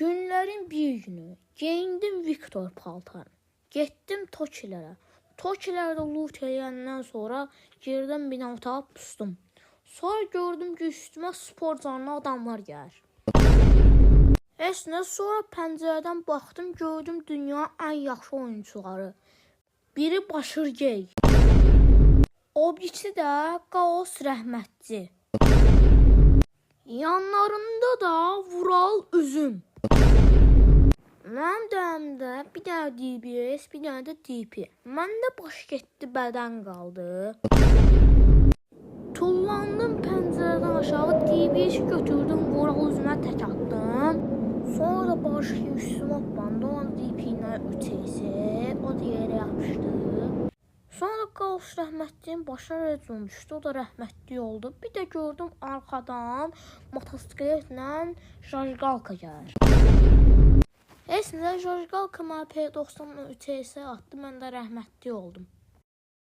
Günlərin bir günü geyindim Viktor paltarını. Getdim Tokilərə. Tokilərdə loot eləyəndən sonra girdim binata pustum. Sonra gördüm ki, üstümə spor canlı adamlar gəlir. Əslində sonra pəncərədən baxdım, gördüm dünyanın ən yaxşı oyunçuları. Biri Başırgey. O birisi də Qaos Rəhmətli. Yanlarında da Vural Üzüm. Mənim dəmdə bir dənə DBS, bir dənə də DP. Məndə baş getdi, bədən qaldı. Tullandım pəncərədən aşağı, DBS-i götürdüm, Vural Üzümə tək atdım. Sonra da başı üstümə bandı, onun DP-ilə 3 o da yerə yapışdı. Sonra Qaos Rəhmətliyin başına rəcon düşdü, o da rəhmətli oldu. Bir də gördüm arxadan motosikletlə Jajqalka gəlir. Əslində Jajqalka mənə P93 atdı, mən də rəhmətli oldum.